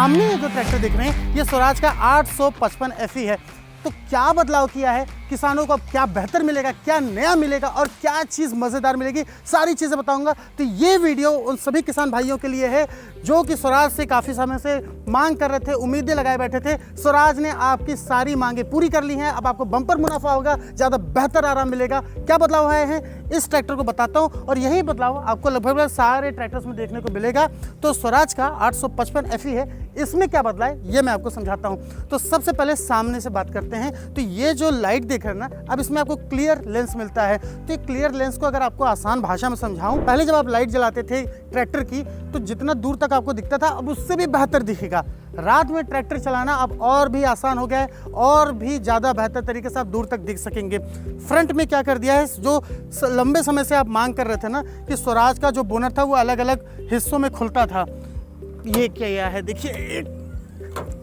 सामने ये जो ट्रैक्टर देख रहे हैं ये स्वराज का 855 FE है। तो क्या बदलाव किया है, किसानों को अब क्या बेहतर मिलेगा, क्या नया मिलेगा और क्या चीज़ मज़ेदार मिलेगी, सारी चीज़ें बताऊंगा। तो ये वीडियो उन सभी किसान भाइयों के लिए है जो कि स्वराज से काफ़ी समय से मांग कर रहे थे, उम्मीदें लगाए बैठे थे। स्वराज ने आपकी सारी मांगें पूरी कर ली हैं। अब आपको बम्पर मुनाफा होगा, ज़्यादा बेहतर आराम मिलेगा। क्या बदलाव आए हैं इस ट्रैक्टर को बताता हूँ और यही बदलाव आपको लगभग सारे ट्रैक्टर्स में देखने को मिलेगा। तो स्वराज का 855 FE है, इसमें क्या बदला है ये मैं आपको समझाता हूँ। तो सबसे पहले सामने से बात करते हैं। तो ये जो लाइट देख रहे हैं ना, अब इसमें आपको क्लियर लेंस मिलता है। तो ये क्लियर लेंस को अगर आपको आसान भाषा में समझाऊं, पहले जब आप लाइट जलाते थे ट्रैक्टर की तो जितना दूर तक आपको दिखता था अब उससे भी बेहतर दिखेगा। रात में ट्रैक्टर चलाना अब और भी आसान हो गया है और भी ज़्यादा बेहतर तरीके से आप दूर तक दिख सकेंगे। फ्रंट में क्या कर दिया है, जो लंबे समय से आप मांग कर रहे थे ना कि स्वराज का जो बोनट था वो अलग अलग हिस्सों में खुलता था, ये क्या है देखिए, एक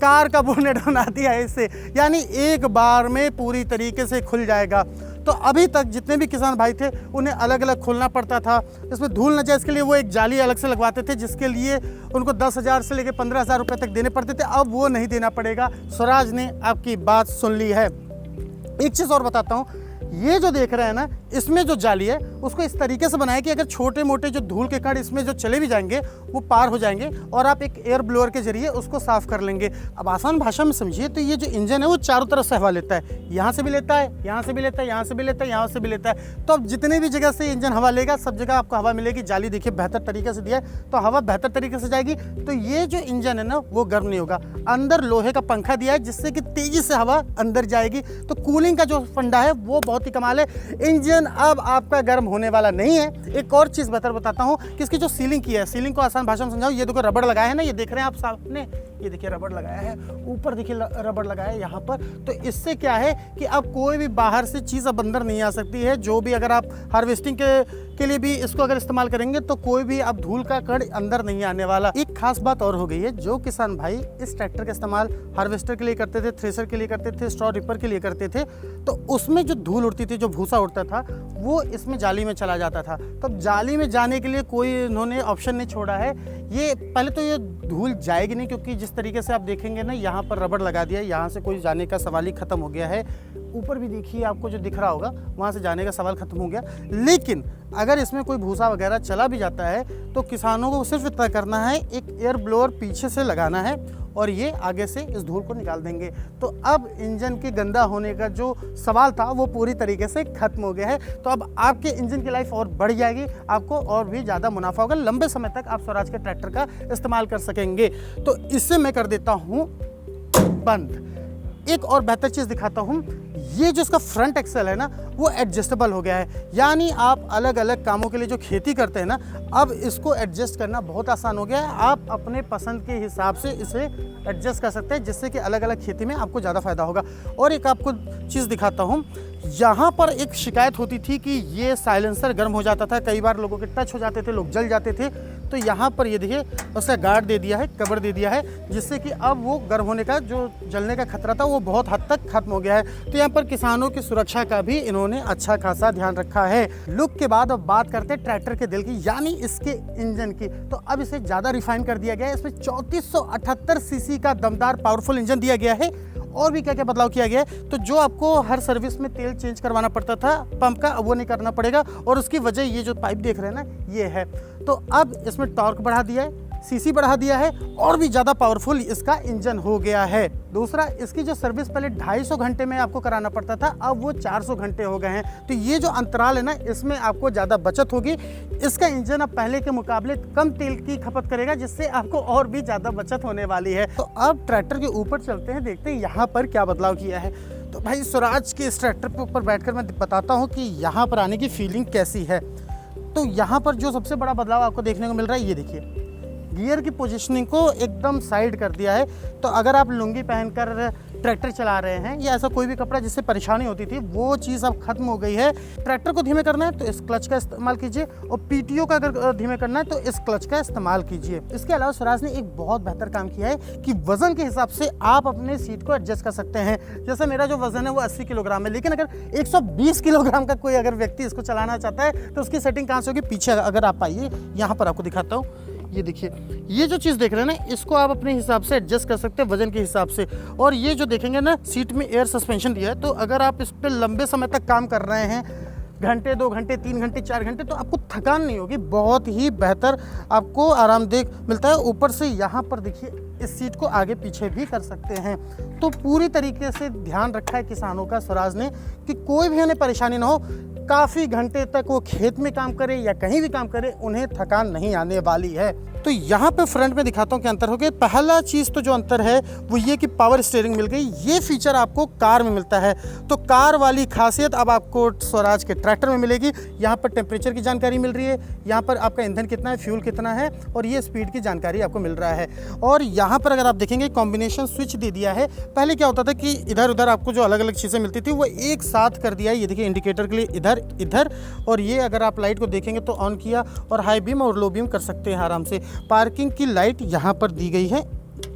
कार का बोनेट बना दिया है इससे, यानी एक बार में पूरी तरीके से खुल जाएगा। तो अभी तक जितने भी किसान भाई थे उन्हें अलग अलग खोलना पड़ता था, इसमें धूल न जाए इसके लिए वो एक जाली अलग से लगवाते थे जिसके लिए उनको 10,000 से लेकर 15,000 रुपये तक देने पड़ते थे। अब वो नहीं देना पड़ेगा, स्वराज ने आपकी बात सुन ली है। एक चीज़ और बताता हूँ, ये जो देख रहे हैं ना, इसमें जो जाली है उसको इस तरीके से बनाया कि अगर छोटे मोटे जो धूल के कण इसमें जो चले भी जाएंगे वो पार हो जाएंगे और आप एक एयर ब्लोअर के जरिए उसको साफ कर लेंगे। अब आसान भाषा में समझिए तो ये जो इंजन है वो चारों तरफ से हवा लेता है, यहाँ से भी लेता है, यहाँ से भी लेता है, यहाँ से भी लेता है, यहाँ से भी लेता है। तो अब जितने भी जगह से इंजन हवा लेगा सब जगह आपको हवा मिलेगी। जाली देखिए बेहतर तरीके से दिया है तो हवा बेहतर तरीके से जाएगी। तो ये जो इंजन है ना वो गर्म नहीं होगा। अंदर लोहे का पंखा दिया है जिससे कि तेजी से हवा अंदर जाएगी। तो कूलिंग का जो फंडा है वो बहुत ही कमाल है। इंजन अब आपका गर्म होने वाला नहीं है। एक और चीज़ बेहतर बताता हूँ कि इसकी जो सीलिंग की है, सीलिंग को आसान भाषा में समझाऊँ, ये देखो रबड़ लगाया है ना, ये देख रहे हैं आप सामने, ये देखिए रबड़ लगाया है, ऊपर देखिए रबड़ लगाया है यहाँ पर। तो इससे क्या है कि अब कोई भी बाहर से चीज़ अब अंदर नहीं आ सकती है। जो भी अगर आप हार्वेस्टिंग के लिए भी इसको अगर इस्तेमाल करेंगे तो कोई भी अब धूल का कण अंदर नहीं आने वाला। एक खास बात और हो गई है, जो किसान भाई इस ट्रैक्टर का इस्तेमाल हार्वेस्टर के लिए करते थे, थ्रेसर के लिए करते थे, स्ट्रॉ रिपर के लिए करते थे, तो उसमें जो धूल उड़ती थी, जो भूसा उड़ता था, वो इसमें जाली में चला जाता था। तो अब जाली में जाने के लिए कोई इन्होंने ऑप्शन नहीं छोड़ा है। ये पहले तो ये धूल जाएगी नहीं, क्योंकि जिस तरीके से आप देखेंगे ना, यहाँ पर रबड़ लगा दिया है, यहाँ से कोई जाने का सवाल ही खत्म हो गया है। ऊपर भी देखिए आपको जो दिख रहा होगा वहाँ से जाने का सवाल खत्म हो गया। लेकिन अगर इसमें कोई भूसा वगैरह चला भी जाता है तो किसानों को सिर्फ इतना करना है, एक एयर ब्लोअर पीछे से लगाना है और ये आगे से इस धूल को निकाल देंगे। तो अब इंजन के गंदा होने का जो सवाल था वो पूरी तरीके से खत्म हो गया है। तो अब आपके इंजन की लाइफ और बढ़ जाएगी, आपको और भी ज़्यादा मुनाफा होगा, लंबे समय तक आप स्वराज के ट्रैक्टर का इस्तेमाल कर सकेंगे। तो इससे मैं कर देता हूँ बंद। एक और बेहतर चीज़ दिखाता हूँ, ये जो इसका फ्रंट एक्सल है ना वो एडजस्टेबल हो गया है। यानी आप अलग अलग कामों के लिए जो खेती करते हैं ना, अब इसको एडजस्ट करना बहुत आसान हो गया है। आप अपने पसंद के हिसाब से इसे एडजस्ट कर सकते हैं जिससे कि अलग अलग खेती में आपको ज़्यादा फायदा होगा। और एक आपको चीज़ दिखाता हूँ, यहाँ पर एक शिकायत होती थी कि ये साइलेंसर गर्म हो जाता था, कई बार लोगों के टच हो जाते थे, लोग जल जाते थे। तो यहाँ पर ये देखिए उसका गार्ड दे दिया है, कवर दे दिया है, जिससे कि अब वो गर्म होने का जो जलने का खतरा था वो बहुत हद तक खत्म हो गया है। तो यहाँ पर किसानों की सुरक्षा का भी इन्होंने अच्छा खासा ध्यान रखा है। लुक के बाद अब बात करते हैं ट्रैक्टर के दिल की, यानी इसके इंजन की। तो अब इसे ज़्यादा रिफाइन कर दिया गया है। इसमें 3478 सीसी का दमदार पावरफुल इंजन दिया गया है। और भी क्या क्या बदलाव किया गया है, तो जो आपको हर सर्विस में तेल चेंज करवाना पड़ता था पंप का, अब वो नहीं करना पड़ेगा। और उसकी वजह ये जो पाइप देख रहे हैं ना ये है। तो अब इसमें टॉर्क बढ़ा दिया है, सीसी बढ़ा दिया है और भी ज़्यादा पावरफुल इसका इंजन हो गया है। दूसरा, इसकी जो सर्विस पहले 250 घंटे में आपको कराना पड़ता था, अब वो 400 घंटे हो गए हैं। तो ये जो अंतराल है ना, इसमें आपको ज़्यादा बचत होगी। इसका इंजन अब पहले के मुकाबले कम तेल की खपत करेगा, जिससे आपको और भी ज़्यादा बचत होने वाली है। तो अब ट्रैक्टर के ऊपर चलते हैं, देखते हैं यहाँ पर क्या बदलाव किया है। तो भाई स्वराज के इस ट्रैक्टर के ऊपर बैठकर मैं बताता हूँ कि यहाँ पर आने की फीलिंग कैसी है। तो यहाँ पर जो सबसे बड़ा बदलाव आपको देखने को मिल रहा है, ये देखिए गियर की पोजीशनिंग को एकदम साइड कर दिया है। तो अगर आप लुंगी पहनकर ट्रैक्टर चला रहे हैं या ऐसा कोई भी कपड़ा जिससे परेशानी होती थी, वो चीज़ अब खत्म हो गई है। ट्रैक्टर को धीमे करना है तो इस क्लच का इस्तेमाल कीजिए, और पीटीओ का अगर धीमे करना है तो इस क्लच का इस्तेमाल कीजिए। इसके अलावा स्वराज ने एक बहुत बेहतर काम किया है कि वजन के हिसाब से आप अपने सीट को एडजस्ट कर सकते हैं। जैसे मेरा जो वजन है वो 80 किलोग्राम है, लेकिन अगर 120 किलोग्राम का कोई अगर व्यक्ति इसको चलाना चाहता है तो उसकी सेटिंग कहाँ से होगी, पीछे अगर आप आइए यहाँ पर आपको दिखाता हूँ। ये देखिए, ये जो चीज़ देख रहे हैं ना, इसको आप अपने हिसाब से एडजस्ट कर सकते हैं वजन के हिसाब से। और ये जो देखेंगे ना, सीट में एयर सस्पेंशन दिया है, तो अगर आप इस पर लंबे समय तक काम कर रहे हैं, घंटे 2 घंटे 3 घंटे 4 घंटे, तो आपको थकान नहीं होगी। बहुत ही बेहतर आपको आरामदेह मिलता है। ऊपर से यहाँ पर देखिए, इस सीट को आगे पीछे भी कर सकते हैं। तो पूरी तरीके से ध्यान रखा है किसानों का स्वराज ने कि कोई भी उन्हें परेशानी ना हो। काफ़ी घंटे तक वो खेत में काम करे या कहीं भी काम करे, उन्हें थकान नहीं आने वाली है। तो यहाँ पे फ्रंट में दिखाता हूँ क्या अंतर हो गया। पहला चीज़ तो जो अंतर है वो ये कि पावर स्टीयरिंग मिल गई। ये फीचर आपको कार में मिलता है, तो कार वाली खासियत अब आपको स्वराज के ट्रैक्टर में मिलेगी। यहाँ पर टेम्परेचर की जानकारी मिल रही है, यहाँ पर आपका ईंधन कितना है, फ्यूल कितना है, और ये स्पीड की जानकारी आपको मिल रहा है। और यहाँ पर अगर आप देखेंगे, कॉम्बिनेशन स्विच दे दिया है। पहले क्या होता था कि इधर उधर आपको जो अलग अलग चीज़ें मिलती थी वो एक साथ कर दिया है। ये देखिए, इंडिकेटर के लिए इधर इधर, और ये अगर आप लाइट को देखेंगे तो ऑन किया और हाई बीम और लो बीम कर सकते हैं आराम से। पार्किंग की लाइट यहाँ पर दी गई है,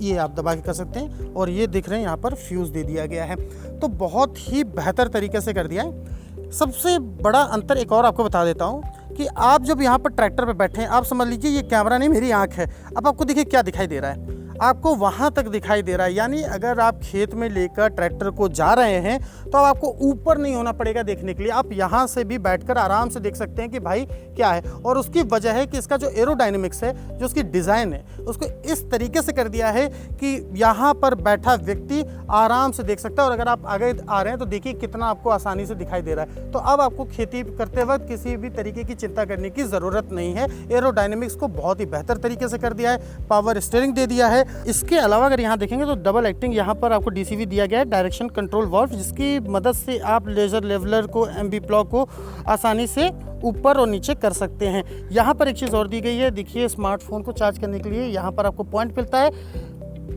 ये आप दबा के कर सकते हैं। और ये दिख रहे हैं यहाँ पर फ्यूज़ दे दिया गया है, तो बहुत ही बेहतर तरीके से कर दिया है। सबसे बड़ा अंतर एक और आपको बता देता हूँ कि आप जब यहाँ पर ट्रैक्टर पे बैठे हैं, आप समझ लीजिए ये कैमरा नहीं, मेरी आँख है। अब आपको देखिए क्या दिखाई दे रहा है, आपको वहाँ तक दिखाई दे रहा है। यानी अगर आप खेत में लेकर ट्रैक्टर को जा रहे हैं तो अब आपको ऊपर नहीं होना पड़ेगा देखने के लिए। आप यहाँ से भी बैठकर आराम से देख सकते हैं कि भाई क्या है। और उसकी वजह है कि इसका जो एरोडायनेमिक्स है, जो उसकी डिज़ाइन है, उसको इस तरीके से कर दिया है कि यहाँ पर बैठा व्यक्ति आराम से देख सकता है। और अगर आप आगे आ रहे हैं तो देखिए कितना आपको आसानी से दिखाई दे रहा है। तो अब आपको खेती करते वक्त किसी भी तरीके की चिंता करने की ज़रूरत नहीं है। एरोडायनेमिक्स को बहुत ही बेहतर तरीके से कर दिया है, पावर स्टीयरिंग दे दिया है। इसके अलावा अगर यहाँ देखेंगे तो डबल एक्टिंग यहाँ पर आपको डीसीवी दिया गया है, डायरेक्शन कंट्रोल वाल्व, जिसकी मदद से आप लेजर लेवलर को, एमबी प्लॉक को आसानी से ऊपर और नीचे कर सकते हैं। यहाँ पर एक चीज़ और दी गई है, देखिए स्मार्टफोन को चार्ज करने के लिए यहाँ पर आपको पॉइंट मिलता है।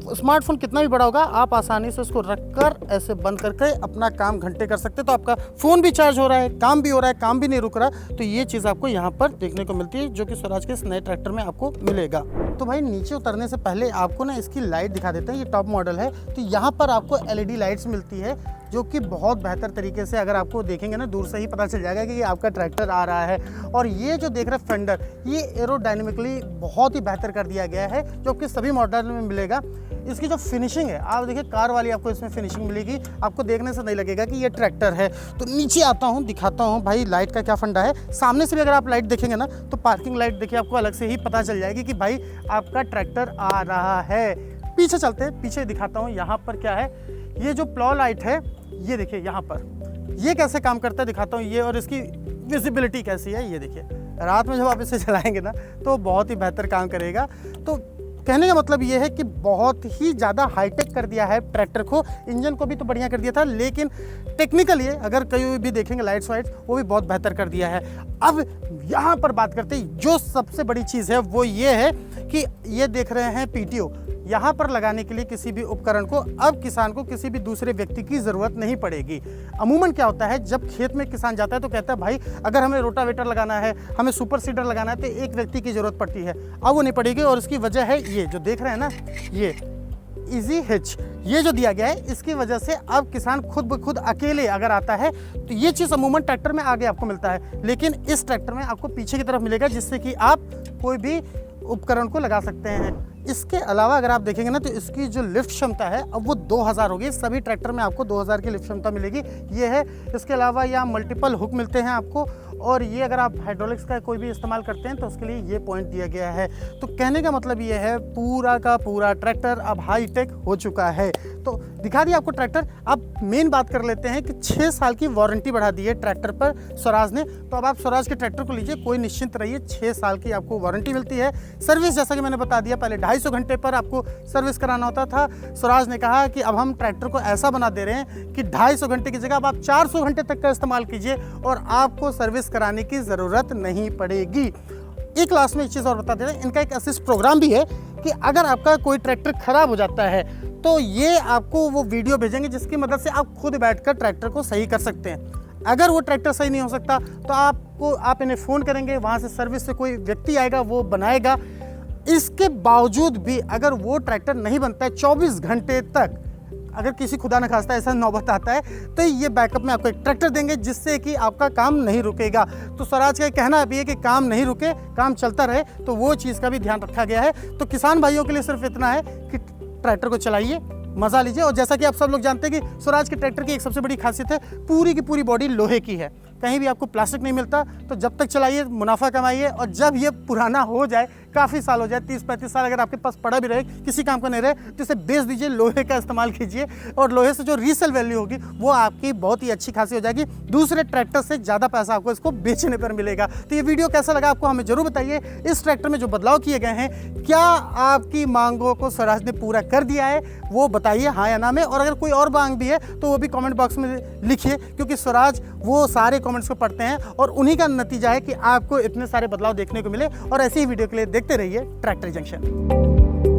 स्मार्टफोन कितना भी बड़ा होगा, आप आसानी से उसको रखकर ऐसे बंद करके अपना काम घंटे कर सकते हैं। तो आपका फ़ोन भी चार्ज हो रहा है, काम भी हो रहा है, काम भी नहीं रुक रहा। तो ये चीज़ आपको यहाँ पर देखने को मिलती है, जो कि स्वराज के इस नए ट्रैक्टर में आपको मिलेगा। तो भाई नीचे उतरने से पहले आपको ना इसकी लाइट दिखा देते हैं। ये टॉप मॉडल है, तो यहाँ पर आपको एलईडी लाइट्स मिलती है, जो कि बहुत बेहतर तरीके से, अगर आपको देखेंगे ना दूर से ही पता चल जाएगा कि ये आपका ट्रैक्टर आ रहा है। और ये जो देख रहे हैं फेंडर, ये एरोडायनेमिकली बहुत ही बेहतर कर दिया गया है, जो कि सभी मॉडल में मिलेगा। इसकी जो फिनिशिंग है, आप देखिए कार वाली आपको इसमें फिनिशिंग मिलेगी, आपको देखने से नहीं लगेगा कि ये ट्रैक्टर है। तो नीचे आता हूँ, दिखाता हूँ भाई लाइट का क्या फंडा है। सामने से भी अगर आप लाइट देखेंगे ना, तो पार्किंग लाइट देखिए, आपको अलग से ही पता चल जाएगी कि भाई आपका ट्रैक्टर आ रहा है। पीछे चलते हैं, पीछे दिखाता हूँ यहाँ पर क्या है। ये जो प्लॉ लाइट है, ये देखिए यहाँ पर ये कैसे काम करता है दिखाता हूँ ये, और इसकी विजिबिलिटी कैसी है ये देखिए। रात में जब आप इसे चलाएंगे ना तो बहुत ही बेहतर काम करेगा। तो कहने का मतलब ये है कि बहुत ही ज़्यादा हाईटेक कर दिया है ट्रैक्टर को। इंजन को भी तो बढ़िया कर दिया था, लेकिन टेक्निकली अगर कहीं भी देखेंगे लाइट्स वाइट्स, वो भी बहुत बेहतर कर दिया है। अब यहाँ पर बात करते हैं, जो सबसे बड़ी चीज़ है वो ये है कि ये देख रहे हैं पीटीओ। यहाँ पर लगाने के लिए किसी भी उपकरण को अब किसान को किसी भी दूसरे व्यक्ति की ज़रूरत नहीं पड़ेगी। अमूमन क्या होता है, जब खेत में किसान जाता है तो कहता है भाई अगर हमें रोटावेटर लगाना है, हमें सुपर सीडर लगाना है, तो एक व्यक्ति की ज़रूरत पड़ती है। अब वो नहीं पड़ेगी, और इसकी वजह है ये जो देख रहे हैं ना, ये इजी हिच, ये जो दिया गया है, इसकी वजह से अब किसान खुद ब खुद अकेले अगर आता है तो ये चीज़ अमूमन ट्रैक्टर में आगे आपको मिलता है, लेकिन इस ट्रैक्टर में आपको पीछे की तरफ मिलेगा, जिससे कि आप कोई भी उपकरण को लगा सकते हैं। इसके अलावा अगर आप देखेंगे ना, तो इसकी जो लिफ्ट क्षमता है अब वो 2000 होगी। सभी ट्रैक्टर में आपको 2000 की लिफ्ट क्षमता मिलेगी, ये है। इसके अलावा यहाँ मल्टीपल हुक मिलते हैं आपको, और ये अगर आप हाइड्रोलिक्स का कोई भी इस्तेमाल करते हैं तो उसके लिए ये पॉइंट दिया गया है। तो कहने का मतलब ये है, पूरा का पूरा ट्रैक्टर अब हाई टेक हो चुका है। तो दिखा दिया आपको ट्रैक्टर। अब मेन बात कर लेते हैं कि 6 साल की वारंटी बढ़ा दी है ट्रैक्टर पर स्वराज ने। तो अब आप स्वराज के ट्रैक्टर को लीजिए, कोई निश्चिंत रहिए, 6 साल की आपको वारंटी मिलती है। सर्विस जैसा कि मैंने बता दिया, पहले 250 घंटे पर आपको सर्विस कराना होता था। स्वराज ने कहा कि अब हम ट्रैक्टर को ऐसा बना दे रहे हैं कि 250 घंटे की जगह अब आप 400 घंटे तक का इस्तेमाल कीजिए और आपको सर्विस कराने की ज़रूरत नहीं पड़ेगी। एक लास्ट में एक चीज़ और बता दे रहे हैं, इनका एक असिस्ट प्रोग्राम भी है कि अगर आपका कोई ट्रैक्टर खराब हो जाता है तो ये आपको वो वीडियो भेजेंगे, जिसकी मदद से आप खुद बैठकर ट्रैक्टर को सही कर सकते हैं। अगर वो ट्रैक्टर सही नहीं हो सकता तो आप इन्हें फ़ोन करेंगे, वहाँ से सर्विस से कोई व्यक्ति आएगा, वो बनाएगा। इसके बावजूद भी अगर वो ट्रैक्टर नहीं बनता है 24 घंटे तक, अगर किसी खुदा न खास्ता ऐसा नौबत आता है तो ये बैकअप में आपको एक ट्रैक्टर देंगे जिससे कि आपका काम नहीं रुकेगा। तो स्वराज का कहना भी है कि काम नहीं रुके, काम चलता रहे, तो वो चीज़ का भी ध्यान रखा गया है। तो किसान भाइयों के लिए सिर्फ इतना है कि ट्रैक्टर को चलाइए, मज़ा लीजिए। और जैसा कि आप सब लोग जानते हैं कि स्वराज के ट्रैक्टर की एक सबसे बड़ी खासियत है, पूरी की पूरी बॉडी लोहे की है, कहीं भी आपको प्लास्टिक नहीं मिलता। तो जब तक चलाइए, मुनाफा कमाइए, और जब ये पुराना हो जाए, काफ़ी साल हो जाए, 30-35 साल अगर आपके पास पड़ा भी रहे, किसी काम का नहीं रहे, तो इसे बेच दीजिए, लोहे का इस्तेमाल कीजिए, और लोहे से जो रीसेल वैल्यू होगी वो आपकी बहुत ही अच्छी खासी हो जाएगी। दूसरे ट्रैक्टर से ज़्यादा पैसा आपको इसको बेचने पर मिलेगा। तो ये वीडियो कैसा लगा आपको हमें ज़रूर बताइए। इस ट्रैक्टर में जो बदलाव किए गए हैं, क्या आपकी मांगों को स्वराज ने पूरा कर दिया है, वो बताइए हाँ या ना में। और अगर कोई और मांग भी है तो वो भी कमेंट बॉक्स में लिखिए, क्योंकि स्वराज वो सारे कमेंट्स को पढ़ते हैं और उन्हीं का नतीजा है कि आपको इतने सारे बदलाव देखने को मिले। और ऐसी ही वीडियो के लिए देखते रहिए ट्रैक्टर जंक्शन।